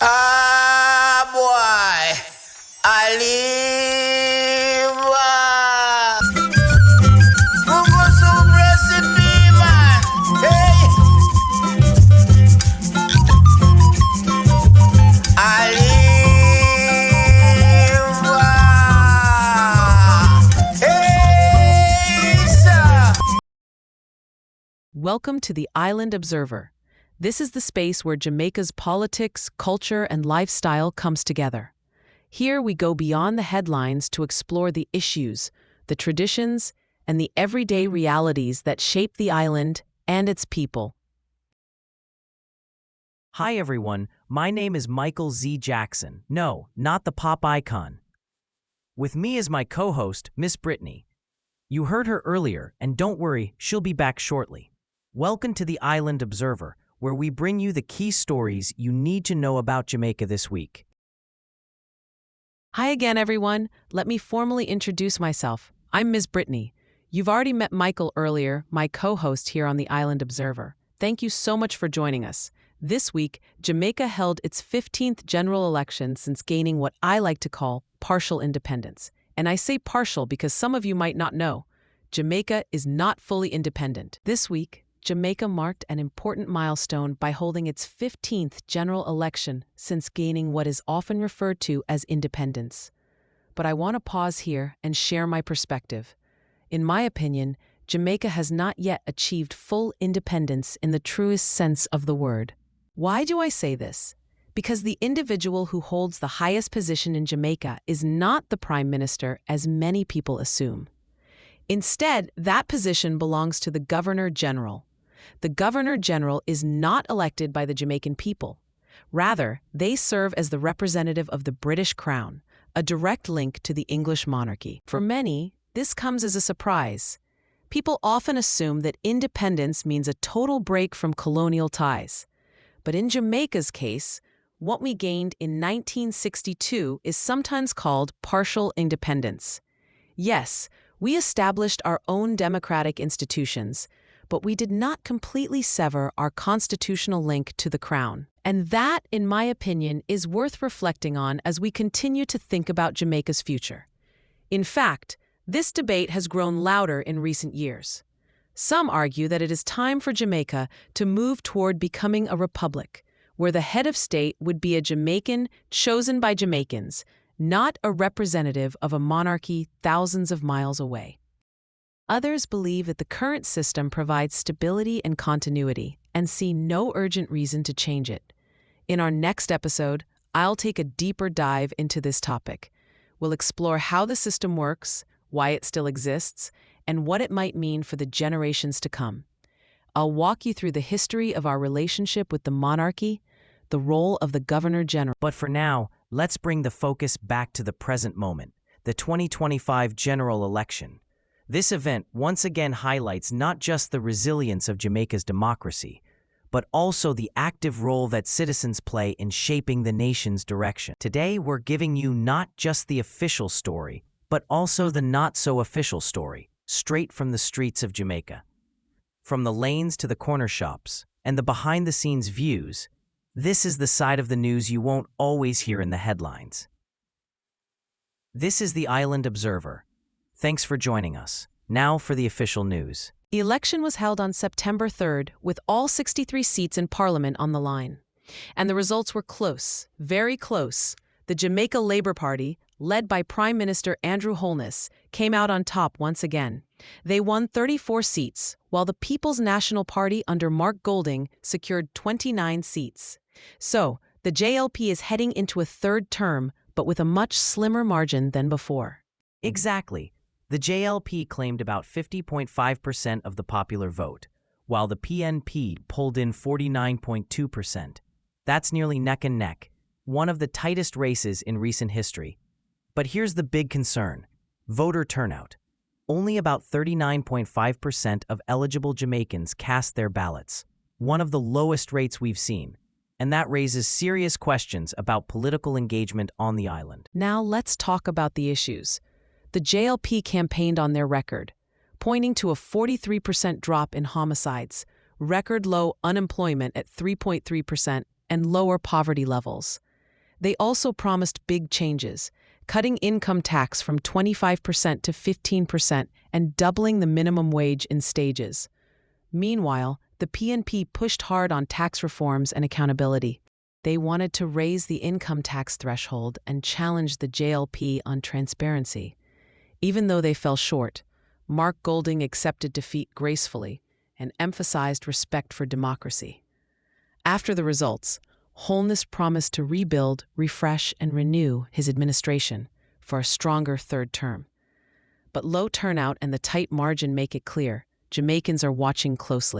Ah, boy. I live. Mungo soup recipe, man. Hey. I live. Hey, sir. Welcome to the Island Observer. This is the space where Jamaica's politics, culture, and lifestyle comes together. Here we go beyond the headlines to explore the issues, the traditions, and the everyday realities that shape the island and its people. Hi everyone, my name is Michael Zee Jackson. No, not the pop icon. With me is my co-host, Miss Brittany. You heard her earlier, and don't worry, she'll be back shortly. Welcome to the Island Observer, where we bring you the key stories you need to know about Jamaica this week. Hi again, everyone. Let me formally introduce myself. I'm Ms. Brittany. You've already met Michael earlier, my co-host here on the Island Observer. Thank you so much for joining us. This week, Jamaica held its 15th general election since gaining what I like to call partial independence. And I say partial because some of you might not know. Jamaica is not fully independent. This week, Jamaica marked an important milestone by holding its 15th general election since gaining what is often referred to as independence. But I want to pause here and share my perspective. In my opinion, Jamaica has not yet achieved full independence in the truest sense of the word. Why do I say this? Because the individual who holds the highest position in Jamaica is not the Prime Minister, as many people assume. Instead, that position belongs to the Governor General. The Governor General is not elected by the Jamaican people. Rather, they serve as the representative of the British Crown, a direct link to the English monarchy. For many, this comes as a surprise. People often assume that independence means a total break from colonial ties. But in Jamaica's case, what we gained in 1962 is sometimes called partial independence. Yes, we established our own democratic institutions, but we did not completely sever our constitutional link to the Crown. And that, in my opinion, is worth reflecting on as we continue to think about Jamaica's future. In fact, this debate has grown louder in recent years. Some argue that it is time for Jamaica to move toward becoming a republic, where the head of state would be a Jamaican chosen by Jamaicans, not a representative of a monarchy thousands of miles away. Others believe that the current system provides stability and continuity and see no urgent reason to change it. In our next episode, I'll take a deeper dive into this topic. We'll explore how the system works, why it still exists, and what it might mean for the generations to come. I'll walk you through the history of our relationship with the monarchy, the role of the Governor General. But for now, let's bring the focus back to the present moment, the 2025 general election. This event once again highlights not just the resilience of Jamaica's democracy, but also the active role that citizens play in shaping the nation's direction. Today, we're giving you not just the official story, but also the not-so-official story, straight from the streets of Jamaica. From the lanes to the corner shops, and the behind-the-scenes views, this is the side of the news you won't always hear in the headlines. This is the Island Observer. Thanks for joining us. Now for the official news. The election was held on September 3rd, with all 63 seats in Parliament on the line. And the results were close, very close. The Jamaica Labour Party, led by Prime Minister Andrew Holness, came out on top once again. They won 34 seats, while the People's National Party under Mark Golding secured 29 seats. So, the JLP is heading into a third term, but with a much slimmer margin than before. Exactly. The JLP claimed about 50.5% of the popular vote, while the PNP pulled in 49.2%. That's nearly neck and neck, one of the tightest races in recent history. But here's the big concern: voter turnout. Only about 39.5% of eligible Jamaicans cast their ballots, one of the lowest rates we've seen, and that raises serious questions about political engagement on the island. Now let's talk about the issues. The JLP campaigned on their record, pointing to a 43% drop in homicides, record low unemployment at 3.3%, and lower poverty levels. They also promised big changes, cutting income tax from 25% to 15% and doubling the minimum wage in stages. Meanwhile, the PNP pushed hard on tax reforms and accountability. They wanted to raise the income tax threshold and challenge the JLP on transparency. Even though they fell short, Mark Golding accepted defeat gracefully and emphasized respect for democracy. After the results, Holness promised to rebuild, refresh, and renew his administration for a stronger third term. But low turnout and the tight margin make it clear Jamaicans are watching closely.